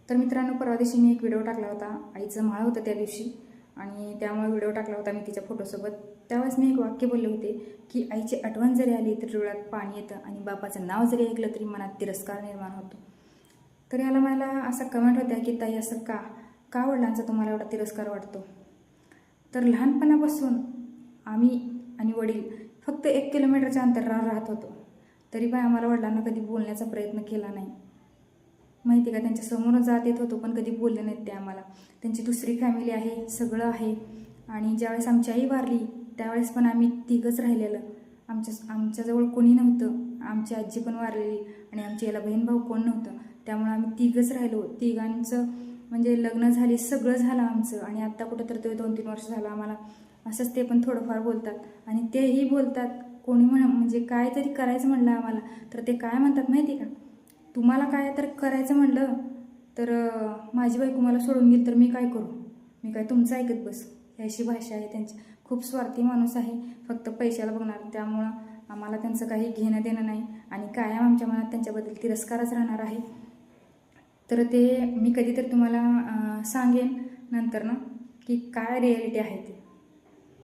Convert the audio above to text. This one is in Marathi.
तर मित्रांनो, परवा दिवशी मी एक व्हिडिओ टाकला होता. आईचं माळ होतं त्या दिवशी आणि त्यामुळे व्हिडिओ टाकला होता मी तिच्या फोटोसोबत. त्यावेळेस मी एक वाक्य बोलले होते की आईची आठवण जरी आली तर डोळ्यात पाणी येतं आणि बापाचं नाव जरी ऐकलं तरी मनात तिरस्कार निर्माण होतो. तर याला मला असा कमेंट होत्या की ताई असं का का वडिलांचा तुम्हाला एवढा तिरस्कार वाटतो. तर लहानपणापासून आम्ही आणि वडील फक्त 1 किलोमीटरच्या अंतरावर राहत होतो, तरी पण आम्हाला वडिलांना कधी बोलण्याचा प्रयत्न केला नाही. माहिती का, त्यांच्या समोर जात येत होतो पण कधी बोलले नाहीत ते आम्हाला. त्यांची दुसरी फॅमिली आहे, सगळं आहे. आणि ज्यावेळेस आमची आई वारली त्यावेळेस पण आम्ही तिघंच राहिलेलं. आमच्याजवळ कोणी नव्हतं. आमची आजी पण वारलेली आणि आमची याला बहीण भाऊ कोण नव्हतं. त्यामुळे आम्ही तिघंच राहिलो. तिघांचं म्हणजे लग्न झाली, सगळं झालं आमचं. आणि आत्ता कुठं तर ते 2-3 वर्ष झालं आम्हाला असंच ते पण थोडंफार बोलतात आणि तेही बोलतात. कोणी म्हणजे काय तरी करायचं म्हणलं आम्हाला तर ते काय म्हणतात माहिती का, तुम्हाला काय तर करायचं म्हणलं तर माझी बायको मला सोडून गेली तर मी काय करू, मी काय तुमचं ऐकत बस, अशी भाषा आहे त्यांची. खूप स्वार्थी माणूस आहे, फक्त पैशाला बघणार. त्यामुळं आम्हाला त्यांचं काही घेणं देणं नाही आणि कायम आमच्या मनात त्यांच्याबद्दल तिरस्कारच राहणार आहे. तर ते मी कधीतरी तुम्हाला सांगेन नंतर ना की काय रिॲलिटी आहे ते.